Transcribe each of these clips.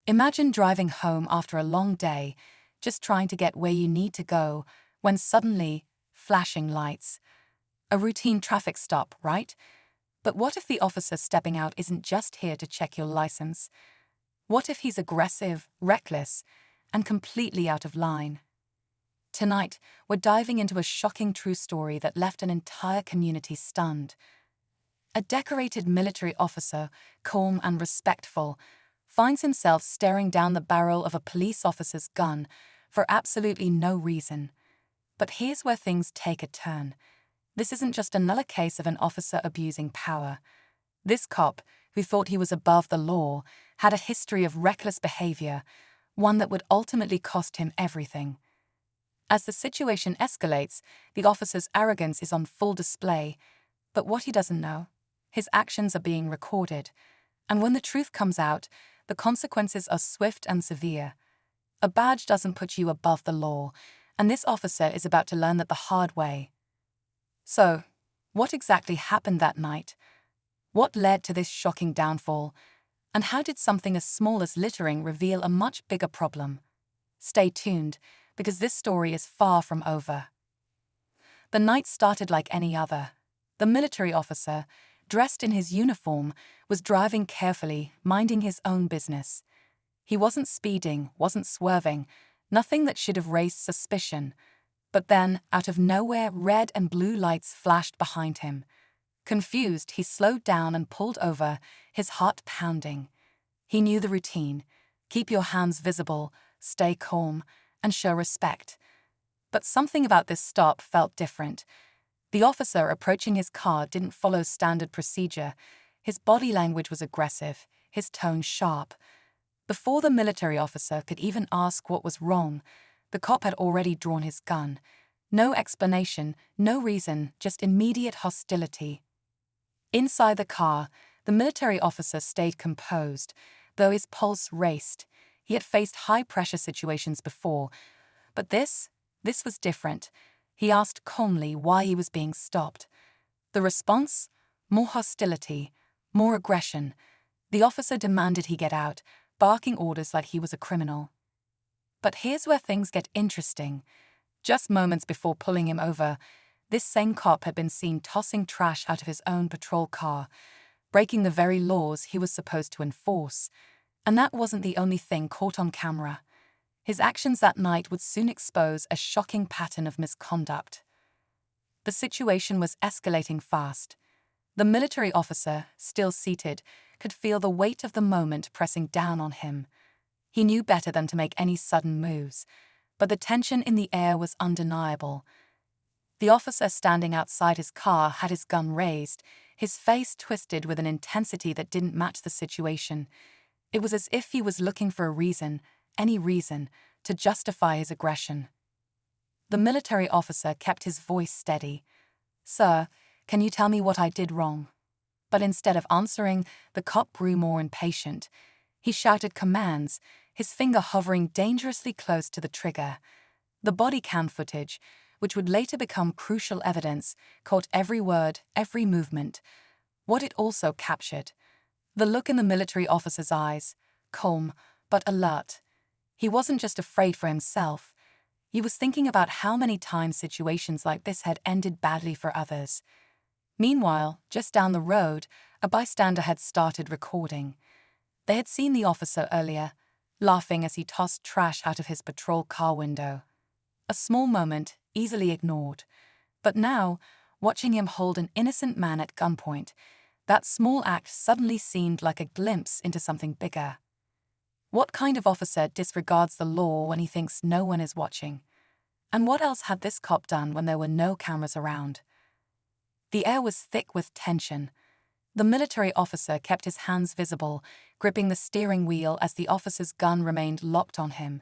Imagine driving home after a long day, just trying to get where you need to go, when suddenly, flashing lights. A routine traffic stop, right? But what if the officer stepping out isn't just here to check your license? What if he's aggressive, reckless, and completely out of line? Tonight, we're diving into a shocking true story that left an entire community stunned. A decorated military officer, calm and respectful, finds himself staring down the barrel of a police officer's gun for absolutely no reason. But here's where things take a turn. This isn't just another case of an officer abusing power. This cop, who thought he was above the law, had a history of reckless behavior, one that would ultimately cost him everything. As the situation escalates, the officer's arrogance is on full display. But what he doesn't know, his actions are being recorded. And when the truth comes out, the consequences are swift and severe. A badge doesn't put you above the law, and this officer is about to learn that the hard way. So, what exactly happened that night? What led to this shocking downfall? And how did something as small as littering reveal a much bigger problem? Stay tuned, because this story is far from over. The night started like any other. The military officer, dressed in his uniform, was driving carefully, minding his own business. He wasn't speeding, wasn't swerving, nothing that should have raised suspicion. But then, out of nowhere, red and blue lights flashed behind him. Confused, he slowed down and pulled over, his heart pounding. He knew the routine: keep your hands visible, stay calm, and show respect. But something about this stop felt different. The officer approaching his car didn't follow standard procedure. His body language was aggressive, his tone sharp. Before the military officer could even ask what was wrong, the cop had already drawn his gun. No explanation, no reason, just immediate hostility. Inside the car, the military officer stayed composed, though his pulse raced. He had faced high-pressure situations before, but this was different. He asked calmly why he was being stopped. The response? More hostility, more aggression. The officer demanded he get out, barking orders like he was a criminal. But here's where things get interesting. Just moments before pulling him over, this same cop had been seen tossing trash out of his own patrol car, breaking the very laws he was supposed to enforce. And that wasn't the only thing caught on camera. His actions that night would soon expose a shocking pattern of misconduct. The situation was escalating fast. The military officer, still seated, could feel the weight of the moment pressing down on him. He knew better than to make any sudden moves, but the tension in the air was undeniable. The officer standing outside his car had his gun raised, his face twisted with an intensity that didn't match the situation. It was as if he was looking for a reason, any reason, to justify his aggression. The military officer kept his voice steady. "Sir, can you tell me what I did wrong?" But instead of answering, the cop grew more impatient. He shouted commands, his finger hovering dangerously close to the trigger. The body cam footage, which would later become crucial evidence, caught every word, every movement. What it also captured: the look in the military officer's eyes, calm but alert. He wasn't just afraid for himself. He was thinking about how many times situations like this had ended badly for others. Meanwhile, just down the road, a bystander had started recording. They had seen the officer earlier, laughing as he tossed trash out of his patrol car window. A small moment, easily ignored. But now, watching him hold an innocent man at gunpoint, that small act suddenly seemed like a glimpse into something bigger. What kind of officer disregards the law when he thinks no one is watching? And what else had this cop done when there were no cameras around? The air was thick with tension. The military officer kept his hands visible, gripping the steering wheel as the officer's gun remained locked on him.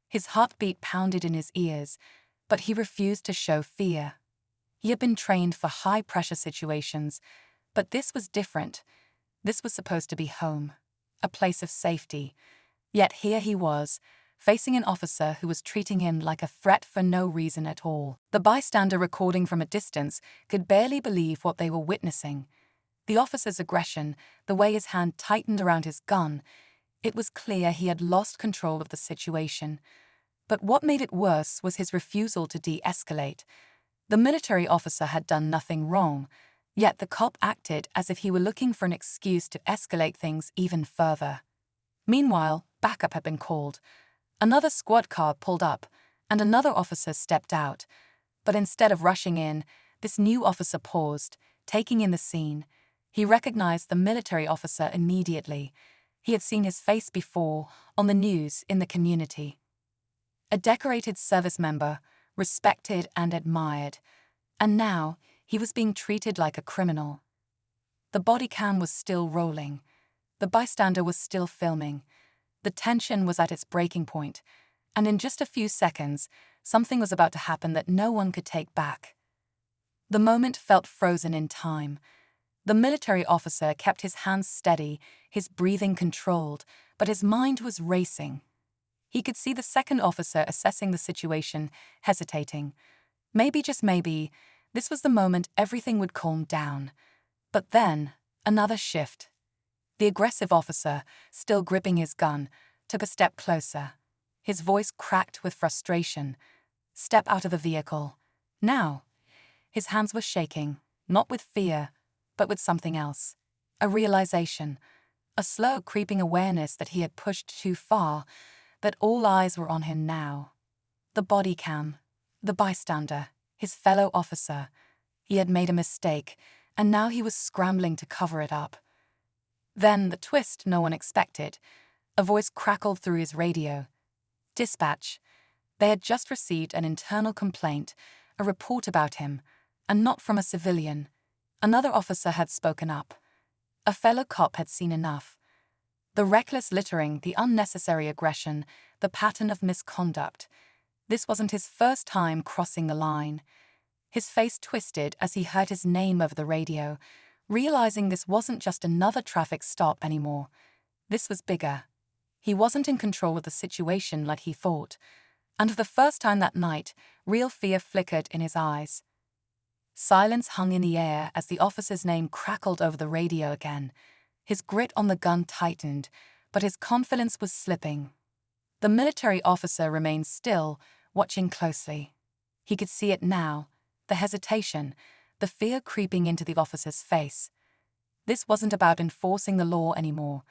His heartbeat pounded in his ears, but he refused to show fear. He had been trained for high-pressure situations, but this was different. This was supposed to be home, a place of safety. Yet here he was, facing an officer who was treating him like a threat for no reason at all. The bystander recording from a distance could barely believe what they were witnessing. The officer's aggression, the way his hand tightened around his gun, It was clear he had lost control of the situation. But what made it worse was his refusal to de-escalate. The military officer had done nothing wrong, yet the cop acted as if he were looking for an excuse to escalate things even further. Meanwhile, backup had been called. Another squad car pulled up, and another officer stepped out. But instead of rushing in, this new officer paused, taking in the scene. He recognized the military officer immediately. He had seen his face before, on the news, in the community. A decorated service member, respected and admired. And now, he was being treated like a criminal. The body cam was still rolling. The bystander was still filming. The tension was at its breaking point, and in just a few seconds, something was about to happen that no one could take back. The moment felt frozen in time. The military officer kept his hands steady, his breathing controlled, but his mind was racing. He could see the second officer assessing the situation, hesitating. Maybe, just maybe, this was the moment everything would calm down. But then, another shift. The aggressive officer, still gripping his gun, took a step closer. His voice cracked with frustration. "Step out of the vehicle. Now." His hands were shaking, not with fear, but with something else. A realization. A slow creeping awareness that he had pushed too far, that all eyes were on him now. The body cam, the bystander, his fellow officer. He had made a mistake, and now he was scrambling to cover it up. Then, the twist no one expected. A voice crackled through his radio. "Dispatch." They had just received an internal complaint, a report about him, and not from a civilian. Another officer had spoken up. A fellow cop had seen enough. The reckless littering, the unnecessary aggression, the pattern of misconduct. This wasn't his first time crossing the line. His face twisted as he heard his name over the radio, realizing this wasn't just another traffic stop anymore. This was bigger. He wasn't in control of the situation like he thought. And for the first time that night, real fear flickered in his eyes. Silence hung in the air as the officer's name crackled over the radio again. His grip on the gun tightened, but his confidence was slipping. The military officer remained still, watching closely. He could see it now, the hesitation, the fear creeping into the officer's face. This wasn't about enforcing the law anymore.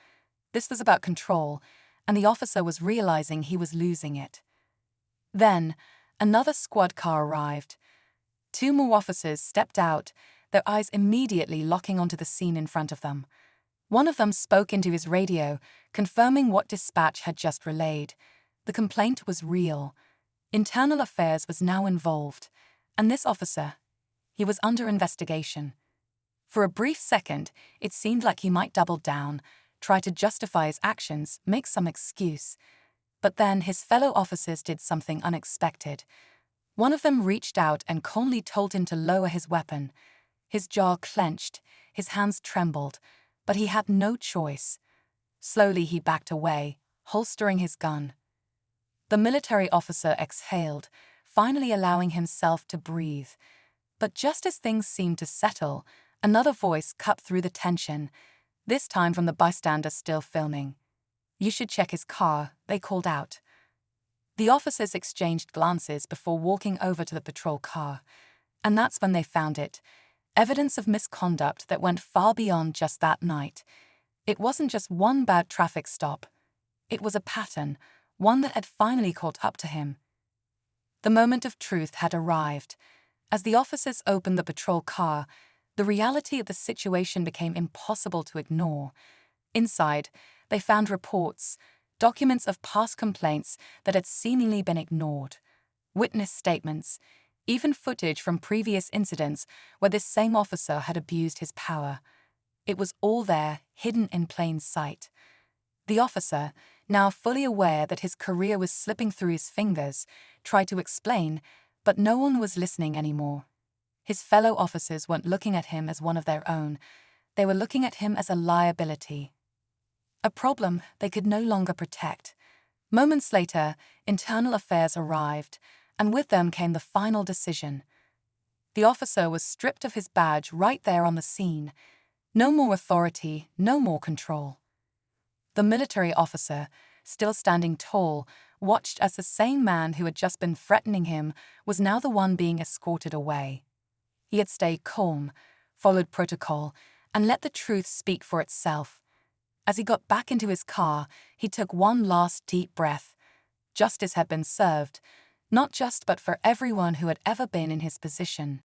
This was about control, and the officer was realizing he was losing it. Then, another squad car arrived. 2 more officers stepped out, their eyes immediately locking onto the scene in front of them. One of them spoke into his radio, confirming what dispatch had just relayed. The complaint was real. Internal affairs was now involved, and this officer, he was under investigation. For a brief second, it seemed like he might double down, try to justify his actions, make some excuse. But then his fellow officers did something unexpected. One of them reached out and calmly told him to lower his weapon. His jaw clenched, his hands trembled, but he had no choice. Slowly he backed away, holstering his gun. The military officer exhaled, finally allowing himself to breathe. But just as things seemed to settle, another voice cut through the tension, this time from the bystander still filming. "You should check his car," they called out. The officers exchanged glances before walking over to the patrol car, and that's when they found it. Evidence of misconduct that went far beyond just that night. It wasn't just one bad traffic stop. It was a pattern, one that had finally caught up to him. The moment of truth had arrived. As the officers opened the patrol car, the reality of the situation became impossible to ignore. Inside, they found reports, documents of past complaints that had seemingly been ignored, witness statements, even footage from previous incidents where this same officer had abused his power. It was all there, hidden in plain sight. The officer, now fully aware that his career was slipping through his fingers, tried to explain, but no one was listening anymore. His fellow officers weren't looking at him as one of their own. They were looking at him as a liability. A problem they could no longer protect. Moments later, internal affairs arrived, and with them came the final decision. The officer was stripped of his badge right there on the scene. No more authority, no more control. The military officer, still standing tall, watched as the same man who had just been threatening him was now the one being escorted away. He had stayed calm, followed protocol, and let the truth speak for itself. As he got back into his car, he took one last deep breath. Justice had been served, not just but for everyone who had ever been in his position.